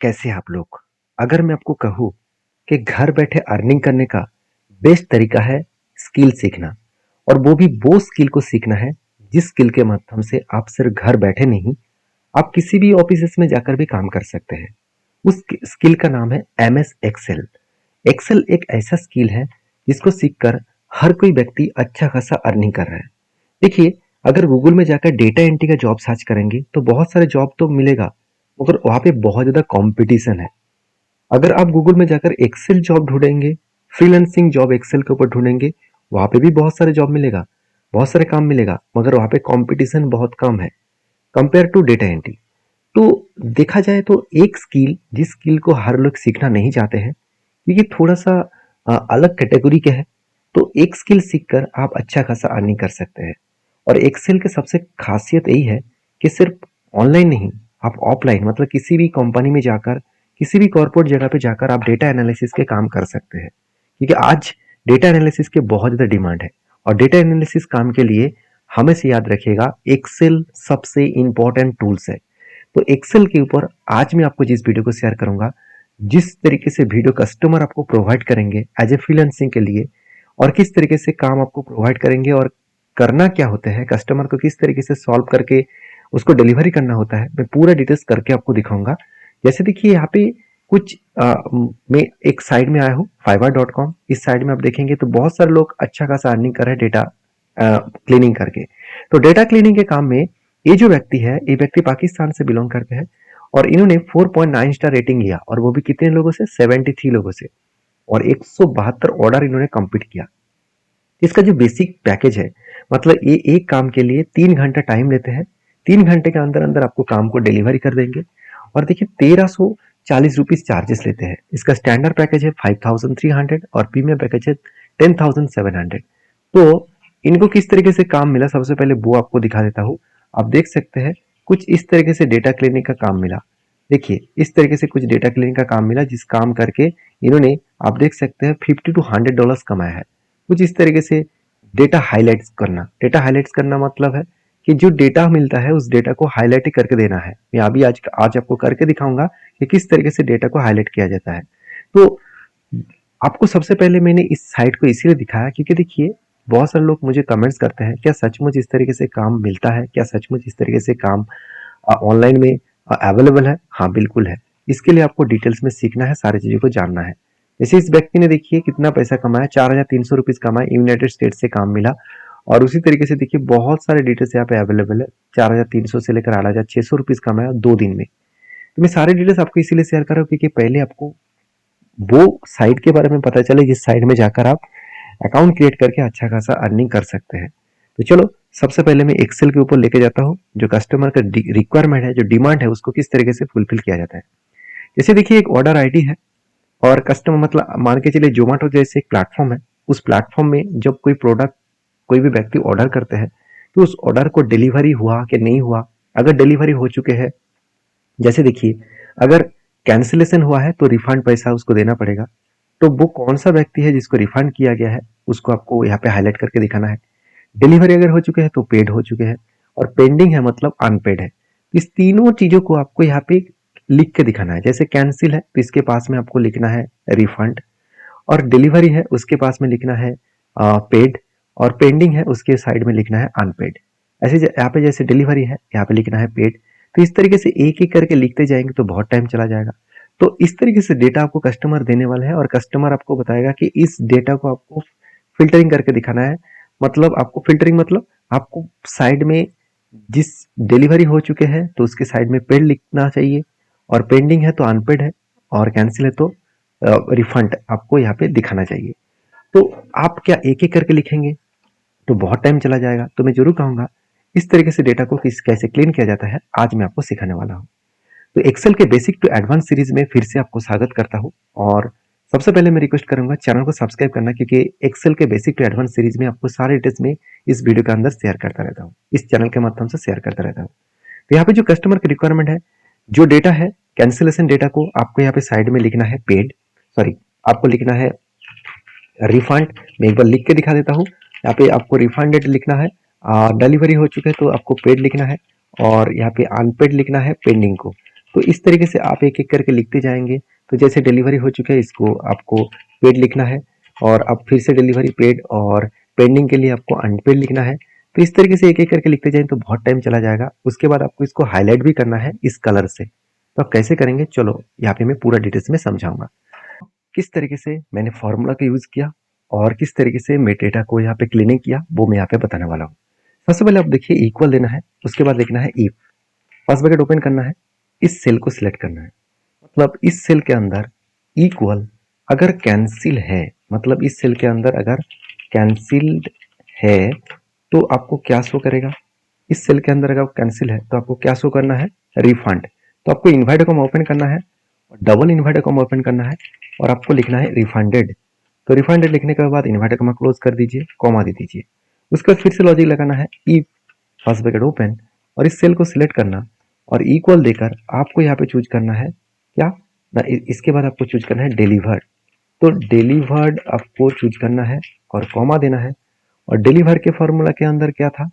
कैसे हैं आप लोग? अगर मैं आपको कहूँ कि घर बैठे अर्निंग करने का बेस्ट तरीका है स्किल सीखना और वो भी वो स्किल को सीखना है जिस स्किल के माध्यम से आप सिर्फ घर बैठे नहीं, आप किसी भी ऑफिस में जाकर भी काम कर सकते हैं। उस स्किल का नाम है एमएस एक्सेल। एक्सेल एक ऐसा स्किल है जिसको सीखकर हर कोई व्यक्ति अच्छा खासा अर्निंग कर रहा है। देखिए, अगर गूगल में जाकर डेटा एंट्री का जॉब सर्च करेंगे तो बहुत सारे जॉब तो मिलेगा, मगर वहाँ पे बहुत ज़्यादा कंपटीशन है। अगर आप गूगल में जाकर एक्सेल जॉब ढूंढेंगे, फ्रीलांसिंग जॉब एक्सेल के ऊपर ढूंढेंगे, वहाँ पे भी बहुत सारे जॉब मिलेगा, बहुत सारे काम मिलेगा, मगर वहाँ पे कंपटीशन बहुत कम है कंपेयर टू डेटा एंट्री। तो देखा जाए तो एक स्किल जिस स्किल को हर लोग सीखना नहीं चाहते हैं, क्योंकि थोड़ा सा अलग कैटेगरी के है, तो एक स्किल सीखकर आप अच्छा खासा अर्निंग कर सकते हैं। और एक्सेल की सबसे खासियत यही है कि सिर्फ ऑनलाइन नहीं, आप ऑफलाइन मतलब किसी भी कंपनी में जाकर, किसी भी कॉर्पोरेट जगह पे जाकर आप डेटा एनालिसिस के काम कर सकते हैं, क्योंकि आज डेटा एनालिसिस के बहुत ज़्यादा डिमांड है। और डेटा एनालिसिस काम के लिए हमें से याद रखिएगा, एक्सेल सबसे इंपॉर्टेंट टूल्स है। तो एक्सेल के ऊपर आज मैं आपको जिस वीडियो को शेयर करूंगा, जिस तरीके से वीडियो कस्टमर आपको प्रोवाइड करेंगे एज ए फ्रीलांसिंग के लिए, और किस तरीके से काम आपको प्रोवाइड करेंगे और करना क्या होता है, कस्टमर को किस तरीके से सॉल्व करके उसको डिलीवरी करना होता है, मैं पूरा डिटेल्स करके आपको दिखाऊंगा। जैसे देखिए यहाँ पे कुछ मैं एक साइड में आया हूँ fiverr.com। इस साइड में आप देखेंगे तो बहुत सारे लोग अच्छा खासा अर्निंग कर रहे हैं डेटा क्लीनिंग करके। तो डेटा क्लीनिंग के काम में ये जो व्यक्ति है, ये व्यक्ति पाकिस्तान से बिलोंग करते हैं और इन्होंने 4.9 स्टार रेटिंग लिया, और वो भी कितने लोगों से, 73 लोगों से, और 172 ऑर्डर इन्होंने कंप्लीट किया। इसका जो बेसिक पैकेज है, मतलब ये एक काम के लिए 3 घंटा टाइम लेते हैं, 3 घंटे के अंदर अंदर आपको काम को डिलीवरी कर देंगे। और देखिए 1340 रुपीज चार्जेस लेते हैं। इसका स्टैंडर्ड पैकेज है 5300 और प्रीमियम पैकेज है 10700। तो इनको किस तरीके से काम मिला, सबसे पहले वो आपको दिखा देता हूँ। आप देख सकते हैं कुछ इस तरीके से डेटा क्लीनिंग का काम मिला। देखिए इस तरीके से कुछ डेटा क्लीनिंग का काम मिला, जिस काम करके इन्होंने, आप देख सकते हैं, $50 to $100 कमाया है। कुछ इस तरीके से डेटा हाइलाइट्स करना, डेटा हाइलाइट्स करना मतलब है कि जो डेटा मिलता है उस डेटा को हाईलाइट करके देना है। मैं अभी आज आज आपको करके दिखाऊंगा कि किस तरीके से डेटा को हाईलाइट किया जाता है। तो आपको सबसे पहले मैंने इस साइट को इसीलिए दिखाया क्योंकि देखिए बहुत सारे लोग मुझे कमेंट्स करते हैं, क्या सचमुच इस तरीके से काम मिलता है, क्या सचमुच इस तरीके से काम ऑनलाइन में अवेलेबल है? हाँ बिल्कुल है। इसके लिए आपको डिटेल्स में सीखना है, सारी चीज़ों को जानना है। जैसे इस व्यक्ति ने देखिए कितना पैसा कमाया, 4300 रुपीज कमाया, यूनाइटेड स्टेट से काम मिला। और उसी तरीके से देखिए बहुत सारे डिटेल्स यहाँ पे अवेलेबल है। 4300 से लेकर 8600 रुपीज कमाया 2 दिन में। तो मैं सारे डिटेल्स आपको इसीलिए शेयर कर रहा हूँ क्योंकि पहले आपको वो साइट के बारे में पता चले जिस साइट में जाकर आप अकाउंट क्रिएट करके अच्छा खासा अर्निंग कर सकते हैं। तो चलो सबसे पहले मैं एक्सेल के ऊपर लेके जाता हूँ, जो कस्टमर का रिक्वायरमेंट है, जो डिमांड है, उसको किस तरीके से फुलफिल किया जाता है। जैसे देखिए एक ऑर्डर आईडी है, और कस्टमर मतलब मान के चलिए जोमेटो जैसे एक प्लेटफॉर्म है। उस प्लेटफॉर्म में जब कोई प्रोडक्ट कोई भी व्यक्ति ऑर्डर करते हैं, तो उस ऑर्डर को डिलीवरी हुआ कि नहीं हुआ, अगर डिलीवरी हो चुके हैं, जैसे देखिए अगर कैंसिलेशन हुआ है तो रिफंड पैसा उसको देना पड़ेगा। तो वो कौन सा व्यक्ति है जिसको रिफंड किया गया है, उसको आपको यहाँ पे हाईलाइट करके दिखाना है। डिलीवरी अगर हो चुके हैं तो पेड हो चुके हैं, और पेंडिंग है मतलब अनपेड है। इस तीनों चीजों को आपको यहाँ पे लिख के दिखाना है। जैसे कैंसिल है तो इसके पास में आपको लिखना है रिफंड, और डिलीवरी है उसके पास में लिखना है पेड, और पेंडिंग है उसके साइड में लिखना है अनपेड। ऐसे यहाँ पे जैसे डिलीवरी है यहाँ पे लिखना है पेड। तो इस तरीके से एक एक करके लिखते जाएंगे तो बहुत टाइम चला जाएगा। तो इस तरीके से डेटा आपको कस्टमर देने वाला है, और कस्टमर आपको बताएगा कि इस डेटा को आपको फिल्टरिंग करके दिखाना है। मतलब आपको फिल्टरिंग मतलब आपको साइड में जिस डिलीवरी हो चुके हैं तो उसके साइड में पेड लिखना चाहिए, और पेंडिंग है तो अनपेड है, और कैंसिल है तो रिफंड आपको यहाँ पे दिखाना चाहिए। तो आप क्या एक एक करके लिखेंगे तो बहुत टाइम चला जाएगा। तो मैं जरूर कहूंगा इस तरीके से डेटा को किस कैसे क्लीन किया जाता है, आज मैं आपको सिखाने वाला हूँ। तो एक्सेल के बेसिक टू एडवांस सीरीज में फिर से आपको स्वागत करता हूँ। और सबसे पहले मैं रिक्वेस्ट करूंगा चैनल को सब्सक्राइब करना, क्योंकि एक्सेल के बेसिक टू एडवांस सीरीज में आपको सारे डिटेल्स में इस वीडियो के अंदर शेयर करता रहता हूँ, इस चैनल के माध्यम से शेयर करता रहता हूँ। तो यहाँ पे जो कस्टमर की रिक्वायरमेंट है, जो डेटा है, कैंसिलेशन डेटा को आपको यहाँ पे साइड में लिखना है पेड, सॉरी आपको लिखना है रिफंड। मैं एक बार लिख के दिखा देता हूँ। यहाँ पे आपको रिफंडेड लिखना है, डिलीवरी हो चुके हैं तो आपको पेड लिखना है, और यहाँ पे अनपेड लिखना है पेंडिंग को। तो इस तरीके से आप एक एक करके लिखते जाएंगे। तो जैसे डिलीवरी हो चुका है, इसको आपको पेड लिखना है, और अब फिर से डिलीवरी पेड, और पेंडिंग के लिए आपको अनपेड लिखना है। तो इस तरीके से एक एक करके लिखते जाएं तो बहुत टाइम चला जाएगा। उसके बाद आपको इसको हाईलाइट भी करना है इस कलर से। तो आप कैसे करेंगे, चलो यहाँ पे मैं पूरा डिटेल्स में समझाऊंगा किस तरीके से मैंने फॉर्मूला का यूज किया और किस तरीके से मेटाडेटा को यहाँ पे क्लीनिंग किया, वो मैं यहाँ पे बताने वाला हूँ। सबसे पहले आप देखिए, इक्वल लेना है, उसके बाद लिखना है इफ। फर्स्ट ब्रैकेट ओपन करना है, इस सेल को सिलेक्ट करना है, मतलब इस सेल के अंदर इक्वल अगर कैंसिल है, मतलब इस सेल के अंदर अगर कैंसिल्ड है तो आपको क्या शो करेगा। इस सेल के अंदर अगर कैंसिल है तो आपको क्या शो करना है, रिफंड। तो आपको इन्वर्टेड कॉमा ओपन करना है, डबल इन्वर्टेड कॉमा ओपन करना है, और आपको लिखना है रिफंडेड। तो रिफंडेड लिखने के बाद इन्वर्टेड कॉमा क्लोज कर दीजिए, कॉमा दे दीजिए। उसके बाद फिर से लॉजिक लगाना है, इफ फर्स्ट ब्रैकेट ओपन, और इस सेल को सिलेक्ट करना, और इक्वल देकर आपको यहाँ पे चूज करना है क्या ना, इसके बाद आपको चूज करना है डिलीवर्ड। तो डिलीवर्ड आपको चूज करना है और कॉमा देना है। और डिलीवर के फॉर्मूला के अंदर क्या था,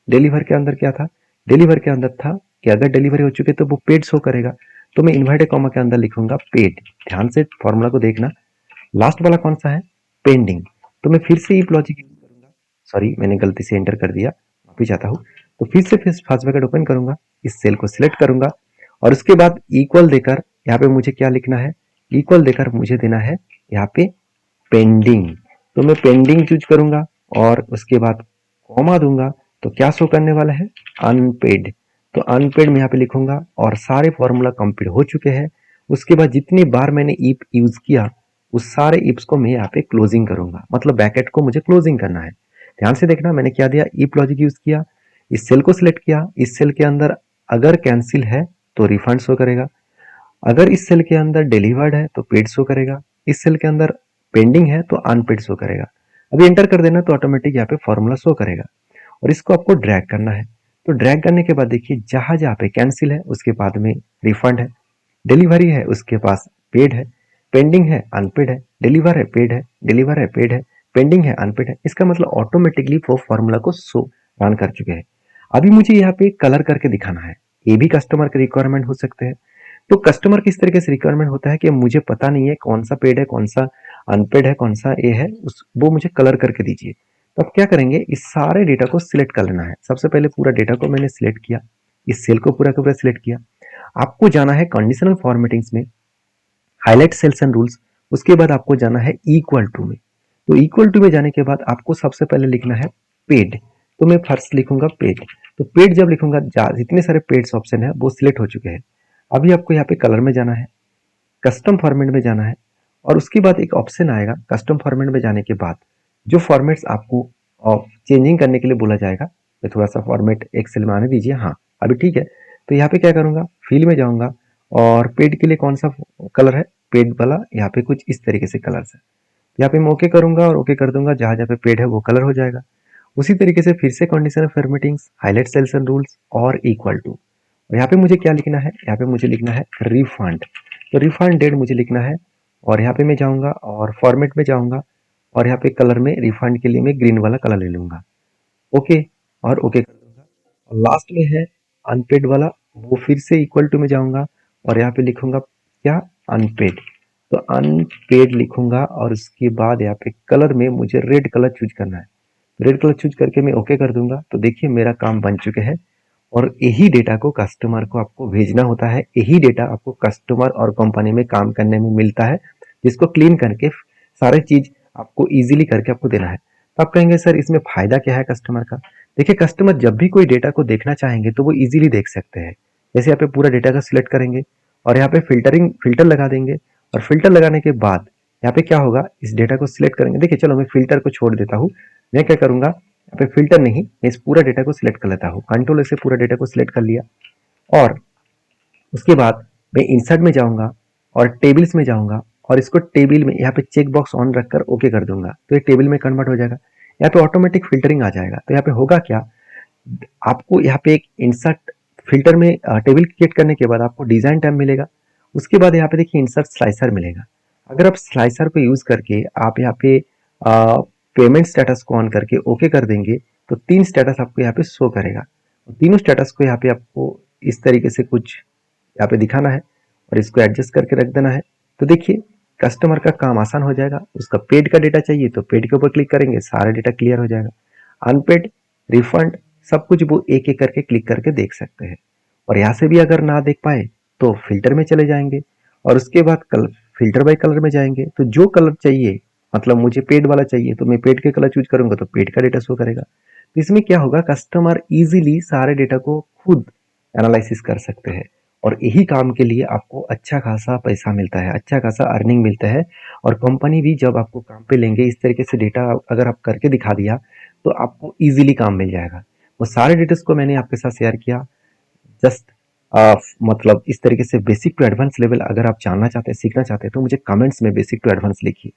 डिलीवर के अंदर क्या था, डिलीवर के अंदर था कि अगर डिलीवरी हो चुकी है तो वो पेड शो करेगा। तो मैं इन्वर्टेड कॉमा के अंदर लिखूंगा पेड। ध्यान से फॉर्मूला को देखना, लास्ट वाला कौन सा है, पेंडिंग। तो मैं फिर से इफ लॉजिक यूज करूंगा, सॉरी मैंने गलती से एंटर कर दिया, वापिस जाता हूँ। तो फिर से फर्स्ट ब्रैकेट ओपन करूंगा, इस सेल को सिलेक्ट करूंगा, और उसके बाद इक्वल देकर यहाँ पे मुझे क्या लिखना है, इक्वल देकर मुझे देना है यहाँ पे पेंडिंग। तो मैं पेंडिंग चूज करूंगा और उसके बाद कॉमा दूंगा, तो क्या शो करने वाला है, अनपेड। तो अनपेड में यहाँ पे लिखूंगा, और सारे फॉर्मूला कंप्लीट हो चुके हैं। उसके बाद जितनी बार मैंने इफ यूज किया उस सारे इफ्स को मैं यहाँ पे क्लोजिंग करूंगा, मतलब ब्रैकेट को मुझे क्लोजिंग करना है। ध्यान से देखना, मैंने क्या दिया, इफ लॉजिक यूज किया, इस सेल को सिलेक्ट किया, इस सेल के अंदर अगर कैंसिल है तो रिफंड शो करेगा, अगर इस सेल के अंदर डिलीवर्ड है तो पेड शो करेगा, इस सेल के अंदर पेंडिंग है तो अनपेड शो करेगा। अभी एंटर कर देना तो ऑटोमेटिक यहाँ पे फॉर्मूला शो करेगा, और इसको आपको ड्रैग करना है। तो ड्रैग करने के बाद देखिए, जहां जहां पे कैंसिल है उसके बाद में रिफंड है, डिलीवरी है उसके पास पेड है, पेंडिंग है अनपेड है, डिलीवर है पेड है, डिलीवर है पेड है, पेंडिंग है अनपेड है। इसका मतलब ऑटोमेटिकली वो फॉर्मूला को शो रन कर चुके हैं। अभी मुझे यहाँ पे कलर करके दिखाना है, ये भी कस्टमर के रिक्वायरमेंट हो सकते हैं। तो कस्टमर किस तरीके से रिक्वायरमेंट होता है कि मुझे पता नहीं है कौन सा पेड है, कौन सा अनपेड है, कौन सा ए है, उस वो मुझे कलर करके दीजिए। तो अब क्या करेंगे, इस सारे डेटा को सिलेक्ट कर लेना है। सबसे पहले पूरा डेटा को मैंने सिलेक्ट किया, इस सेल को पूरा का पूरा सिलेक्ट किया। आपको जाना है कंडीशनल फॉर्मेटिंग्स में, हाईलाइट सेल्स एंड रूल्स, उसके बाद आपको जाना है इक्वल टू में। तो इक्वल टू में जाने के बाद आपको सबसे पहले लिखना है पेड। तो मैं फर्स्ट लिखूंगा पेड। तो पेड जब लिखूंगा, जितने सारे पेड्स ऑप्शन है वो सिलेक्ट हो चुके हैं। अभी आपको यहाँ पे कलर में जाना है, कस्टम फॉर्मेट में जाना है, और उसके बाद एक ऑप्शन आएगा कस्टम फॉर्मेट में जाने के बाद जो फॉर्मेट्स आपको चेंजिंग करने के लिए बोला जाएगा। तो थोड़ा सा फॉर्मेट एक्सेल में आने दीजिए, हाँ अभी ठीक है। तो यहाँ पे क्या करूंगा, फिल में जाऊंगा, और पेड के लिए कौन सा कलर है, पेड वाला, यहाँ पे कुछ इस तरीके से कलर है। यहाँ पे मैं ओके करूंगा और ओके कर दूंगा, जहां जहाँ पे पेड है वो कलर हो जाएगा। उसी तरीके से फिर से conditional formattings, highlight cells and rules और इक्वल टू। और यहाँ पे मुझे क्या लिखना है, यहाँ पे मुझे लिखना है रिफंड। तो रिफंड डेट मुझे लिखना है, और यहाँ पे मैं जाऊंगा और फॉर्मेट में जाऊंगा, और यहाँ पे कलर में रिफंड के लिए मैं ग्रीन वाला कलर ले लूंगा, ओके, और ओके कर दूंगा। और लास्ट में है अनपेड वाला, वो फिर से इक्वल टू में जाऊंगा और यहाँ पे लिखूंगा क्या, अनपेड। तो अनपेड लिखूंगा, और उसके बाद यहाँ पे कलर में मुझे रेड कलर चूज करना है। रेड कलर चूज करके मैं ओके कर दूंगा। तो देखिए मेरा काम बन चुके हैं, और यही डेटा को कस्टमर को आपको भेजना होता है। यही डेटा आपको कस्टमर और कंपनी में काम करने में मिलता है, जिसको क्लीन करके सारे चीज आपको इजीली करके आपको देना है। तो आप कहेंगे सर इसमें फायदा क्या है कस्टमर का। देखिए कस्टमर जब भी कोई डेटा को देखना चाहेंगे तो वो इजीली देख सकते हैं। जैसे यहाँ पे पूरा डेटा का सिलेक्ट करेंगे, और यहाँ पे फिल्टर लगा देंगे, और फिल्टर लगाने के बाद यहाँ पे क्या होगा, इस डेटा को सिलेक्ट करेंगे। देखिए चलो मैं फिल्टर को छोड़ देता हूँ, मैं क्या करूंगा, यहाँ पे फिल्टर नहीं, मैं इस पूरा डेटा को सिलेक्ट कर लेता हूँ, कंट्रोल से पूरा डेटा को सिलेक्ट कर लिया। और उसके बाद मैं इंसर्ट में जाऊंगा और टेबल्स में जाऊंगा, और इसको टेबल में यहाँ पे चेक बॉक्स ऑन रखकर ओके कर दूंगा। तो ये टेबल में कन्वर्ट हो जाएगा, यहाँ पे ऑटोमेटिक फिल्टरिंग आ जाएगा। तो यहाँ पे होगा क्या, आपको यहाँ पे एक इंसर्ट फिल्टर में टेबल क्रिएट करने के बाद आपको डिजाइन टैब मिलेगा। उसके बाद यहाँ पे देखिए इंसर्ट स्लाइसर मिलेगा। अगर आप स्लाइसर को यूज करके आप यहाँ पे पेमेंट स्टेटस को ऑन करके ओके कर देंगे, तो 3 स्टेटस आपको यहाँ पे शो करेगा। तीनों स्टेटस को यहाँ पे आपको इस तरीके से कुछ यहाँ पे दिखाना है और इसको एडजस्ट करके रख देना है। तो देखिए कस्टमर का काम आसान हो जाएगा। उसका पेड का डेटा चाहिए तो पेड के ऊपर क्लिक करेंगे, सारा डेटा क्लियर हो जाएगा। अनपेड, रिफंड, सब कुछ वो एक एक करके क्लिक करके देख सकते हैं। और यहाँ से भी अगर ना देख पाए तो फिल्टर में चले जाएंगे और उसके बाद फिल्टर बाय कलर में जाएंगे। तो जो कलर चाहिए, मतलब मुझे पेड वाला चाहिए तो मैं पेड के कलर चूज करूंगा तो पेड का डेटा शो करेगा। तो इसमें क्या होगा, कस्टमर इजीली सारे डेटा को खुद एनालिसिस कर सकते हैं और यही काम के लिए आपको अच्छा खासा पैसा मिलता है, अच्छा खासा अर्निंग मिलता है। और कंपनी भी जब आपको काम पे लेंगे, इस तरीके से डेटा अगर आप करके दिखा दिया तो आपको इजीली काम मिल जाएगा। वो सारे डिटेल्स को मैंने आपके साथ शेयर किया। जस्ट मतलब इस तरीके से बेसिक टू एडवांस लेवल अगर आप जानना चाहते हैं, सीखना चाहते हैं तो मुझे कमेंट्स में बेसिक टू एडवांस लिखिए,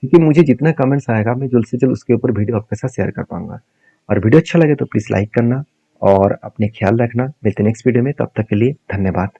क्योंकि मुझे जितना कमेंट्स आएगा मैं जल्द से जल्द उसके ऊपर वीडियो आपके साथ शेयर कर पाऊंगा। और वीडियो अच्छा लगे तो प्लीज़ लाइक करना और अपने ख्याल रखना। मिलते हैं नेक्स्ट वीडियो में, तब तक के लिए धन्यवाद।